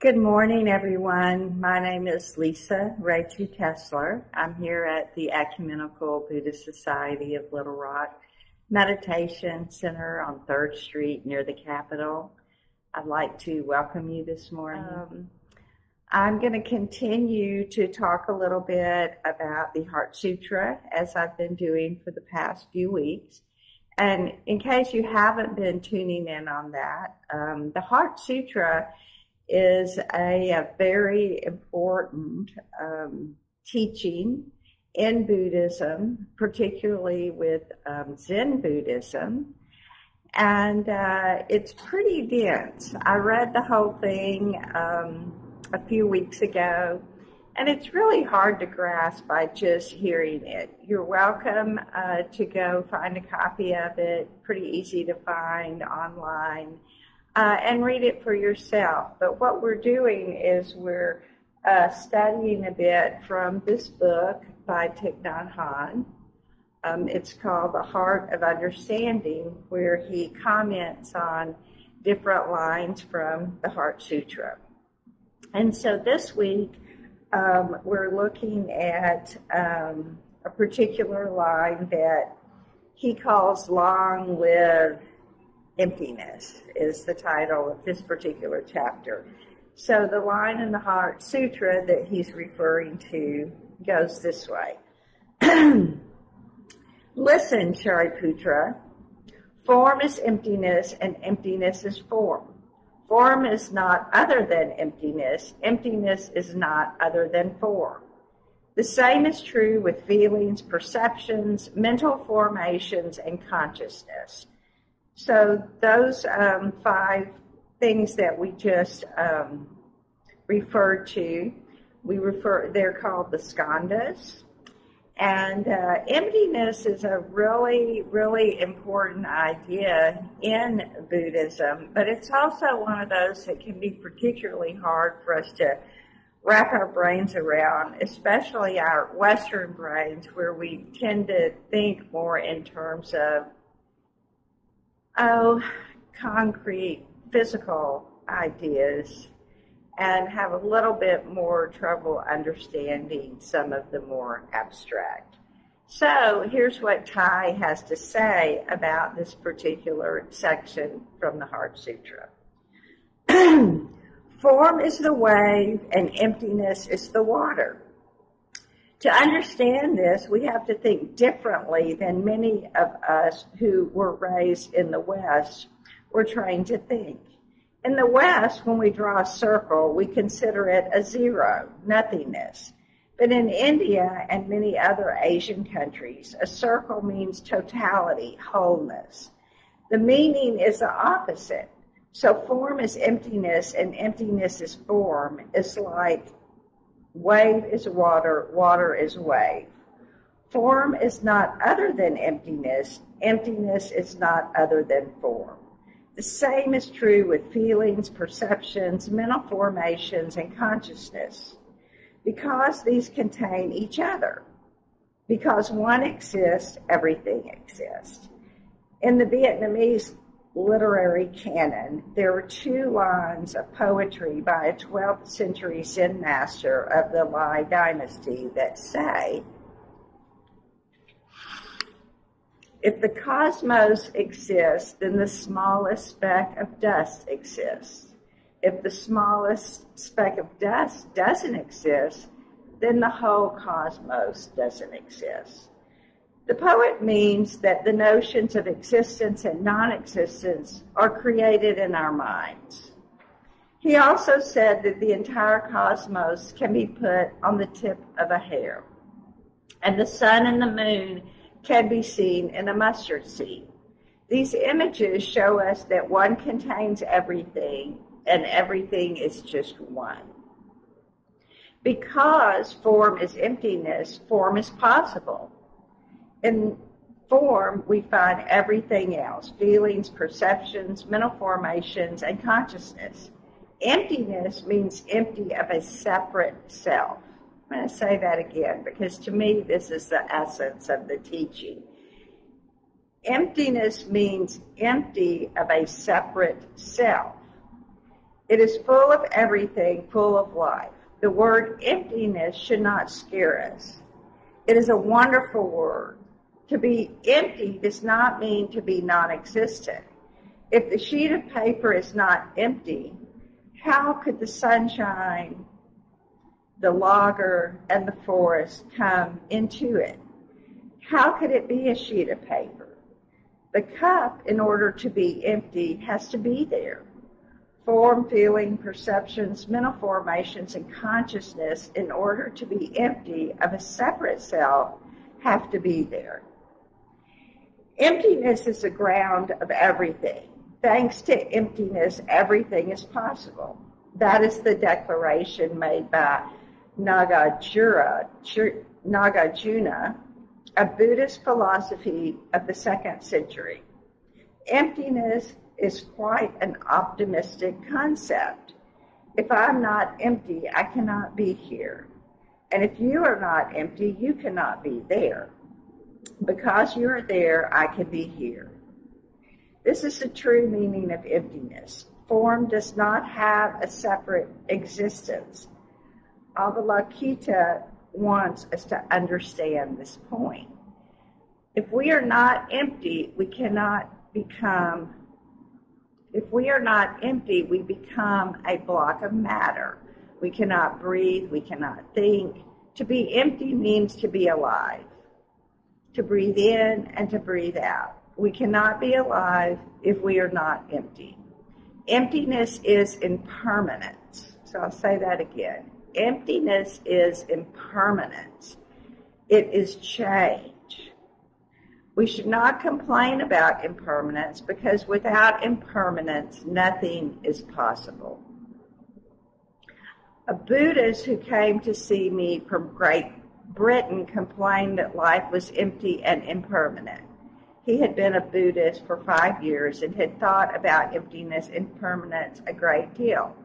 Good morning, everyone. My name is Lisa Rachel Kessler. I'm here at the Ecumenical Buddhist Society of Little Rock Meditation Center on 3rd Street near the Capitol. I'd like to welcome you this morning. I'm going to continue to talk a little bit about the Heart Sutra as I've been doing for the past few weeks. And in case you haven't been tuning in on that, the Heart Sutra is a very important teaching in Buddhism, particularly with Zen Buddhism, and it's pretty dense. I read the whole thing a few weeks ago, and it's really hard to grasp by just hearing it. You're welcome to go find a copy of it, pretty easy to find online. And read it for yourself. But what we're doing is we're studying a bit from this book by Thich Nhat Hanh. It's called The Heart of Understanding, where he comments on different lines from the Heart Sutra. And so this week, we're looking at a particular line that he calls Long Live Emptiness is the title of this particular chapter. So the line in the Heart Sutra that he's referring to goes this way. Listen, Shariputra, form is emptiness and emptiness is form. Form is not other than emptiness. Emptiness is not other than form. The same is true with feelings, perceptions, mental formations, and consciousness. So those 5 things that we just referred to, they're called the skandhas. And emptiness is a really, really important idea in Buddhism, but it's also one of those that can be particularly hard for us to wrap our brains around, especially our Western brains, where we tend to think more in terms of concrete, physical ideas, and have a little bit more trouble understanding some of the more abstract. So here's what Thai has to say about this particular section from the Heart Sutra. Form is the wave and emptiness is the water. To understand this, we have to think differently than many of us who were raised in the West were trained to think. In the West, when we draw a circle, we consider it a zero, nothingness. But in India and many other Asian countries, a circle means totality, wholeness. The meaning is the opposite. So form is emptiness and emptiness is form. It's like wave is water, water is wave. Form is not other than emptiness. Emptiness is not other than form. The same is true with feelings, perceptions, mental formations, and consciousness. Because these contain each other. Because one exists, everything exists. In the Vietnamese literary canon, there were 2 lines of poetry by a 12th century Zen master of the Lai dynasty that say, if the cosmos exists, then the smallest speck of dust exists. If the smallest speck of dust doesn't exist, then the whole cosmos doesn't exist. The poet means that the notions of existence and non-existence are created in our minds. He also said that the entire cosmos can be put on the tip of a hair, and the sun and the moon can be seen in a mustard seed. These images show us that one contains everything, and everything is just one. Because form is emptiness, form is possible. In form, we find everything else, feelings, perceptions, mental formations, and consciousness. Emptiness means empty of a separate self. I'm going to say that again because to me this is the essence of the teaching. Emptiness means empty of a separate self. It is full of everything, full of life. The word emptiness should not scare us. It is a wonderful word. To be empty does not mean to be non-existent. If the sheet of paper is not empty, how could the sunshine, the logger, and the forest come into it? How could it be a sheet of paper? The cup, in order to be empty, has to be there. Form, feeling, perceptions, mental formations, and consciousness, in order to be empty of a separate self, have to be there. Emptiness is the ground of everything. Thanks to emptiness, everything is possible. That is the declaration made by Nagarjuna, a Buddhist philosophy of the 2nd century. Emptiness is quite an optimistic concept. If I'm not empty, I cannot be here. And if you are not empty, you cannot be there. Because you are there, I can be here. This is the true meaning of emptiness. Form does not have a separate existence. Avalokita wants us to understand this point. If we are not empty, we become a block of matter. We cannot breathe, we cannot think. To be empty means to be alive, to breathe in and to breathe out. We cannot be alive if we are not empty. Emptiness is impermanence. So I'll say that again. Emptiness is impermanence. It is change. We should not complain about impermanence, because without impermanence, nothing is possible. A Buddhist who came to see me from Great Britain complained that life was empty and impermanent. He had been a Buddhist for 5 years and had thought about emptiness and impermanence a great deal.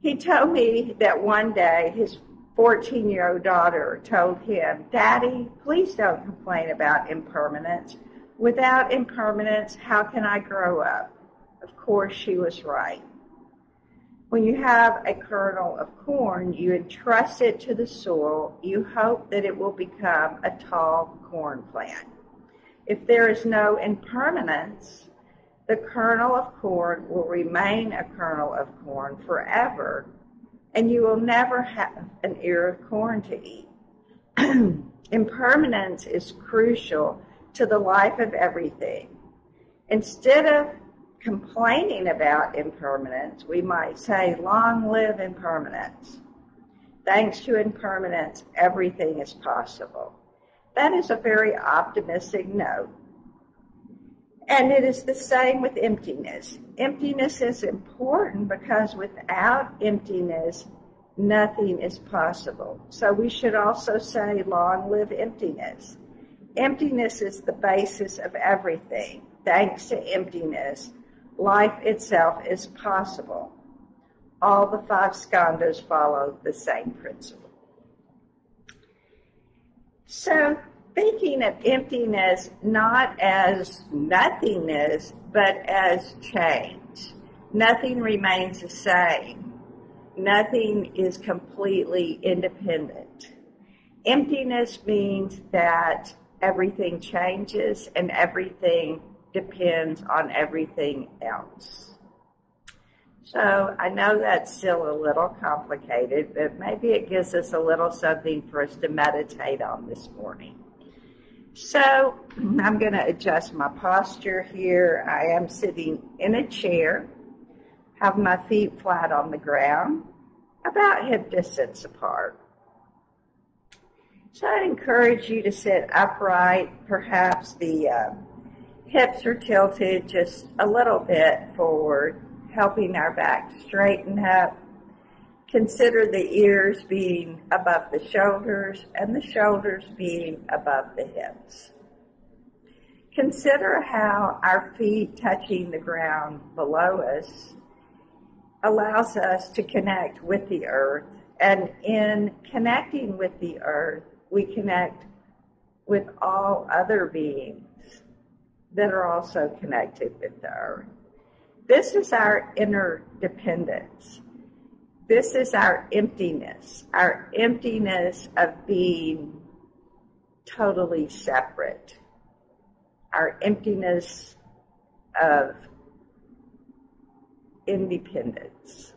He told me that one day his 14-year-old daughter told him, "Daddy, please don't complain about impermanence. Without impermanence, how can I grow up?" Of course, she was right. When you have a kernel of corn, you entrust it to the soil. You hope that it will become a tall corn plant. If there is no impermanence, the kernel of corn will remain a kernel of corn forever, and you will never have an ear of corn to eat. Impermanence is crucial to the life of everything. Instead of complaining about impermanence, we might say, "Long live impermanence." Thanks to impermanence, everything is possible. That is a very optimistic note. And it is the same with emptiness. Emptiness is important because without emptiness, nothing is possible. So we should also say, "Long live emptiness." Emptiness is the basis of everything. Thanks to emptiness, life itself is possible. All the 5 skandhas follow the same principle. So, thinking of emptiness not as nothingness, but as change. Nothing remains the same. Nothing is completely independent. Emptiness means that everything changes and everything depends on everything else. So I know that's still a little complicated, but maybe it gives us a little something for us to meditate on this morning. So I'm going to adjust my posture here. I am sitting in a chair, have my feet flat on the ground, about hip distance apart. So I encourage you to sit upright. Perhaps the hips are tilted just a little bit forward, helping our back straighten up. Consider the ears being above the shoulders and the shoulders being above the hips. Consider how our feet touching the ground below us allows us to connect with the earth. And in connecting with the earth, we connect with all other beings that are also connected with the earth. This is our inner dependence. This is our emptiness of being totally separate, our emptiness of independence.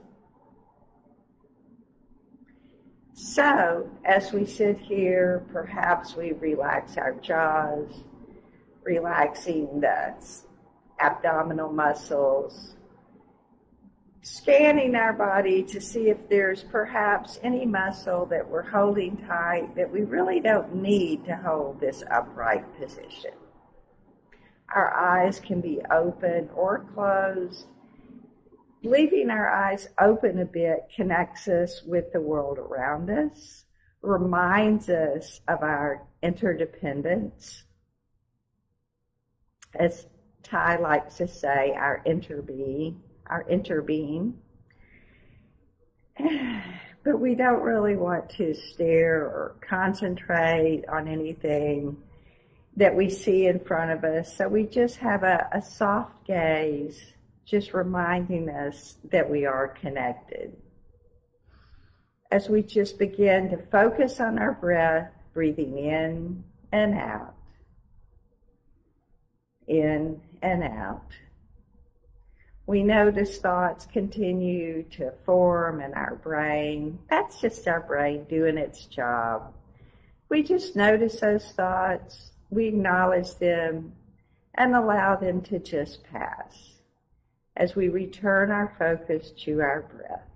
So, as we sit here, perhaps we relax our jaws, relaxing the abdominal muscles, scanning our body to see if there's perhaps any muscle that we're holding tight that we really don't need to hold this upright position. Our eyes can be open or closed. Leaving our eyes open a bit connects us with the world around us, reminds us of our interdependence. As Ty likes to say, our interbeing. But we don't really want to stare or concentrate on anything that we see in front of us. So we just have a soft gaze, just reminding us that we are connected. As we just begin to focus on our breath, breathing in and out, in and out. We notice thoughts continue to form in our brain. That's just our brain doing its job. We just notice those thoughts, we acknowledge them, and allow them to just pass as we return our focus to our breath.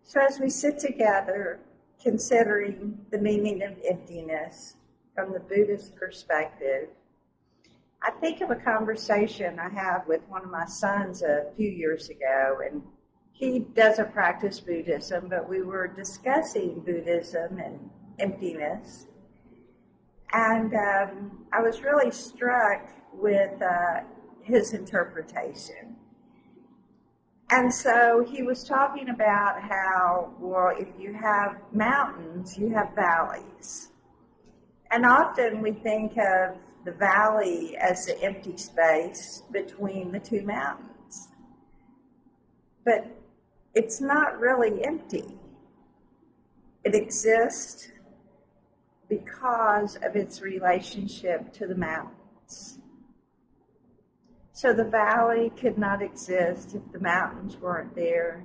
So as we sit together, considering the meaning of emptiness from the Buddhist perspective, I think of a conversation I had with one of my sons a few years ago, and he doesn't practice Buddhism, but we were discussing Buddhism and emptiness. And I was really struck with his interpretation. And so he was talking about how, well, if you have mountains, you have valleys. And often we think of the valley as the empty space between the two mountains. But it's not really empty. It exists because of its relationship to the mountains. So the valley could not exist if the mountains weren't there.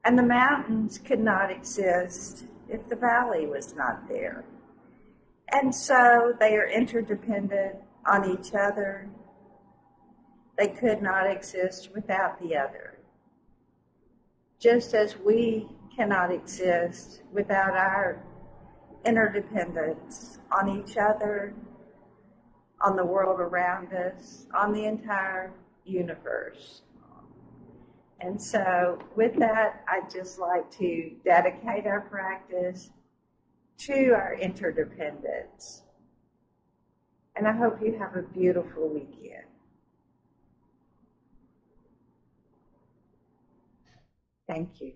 And the mountains could not exist if the valley was not there. And so they are interdependent on each other. They could not exist without the other. Just as we cannot exist without our interdependence on each other, on the world around us, on the entire universe. And so with that, I'd just like to dedicate our practice to our interdependence. And I hope you have a beautiful weekend. Thank you.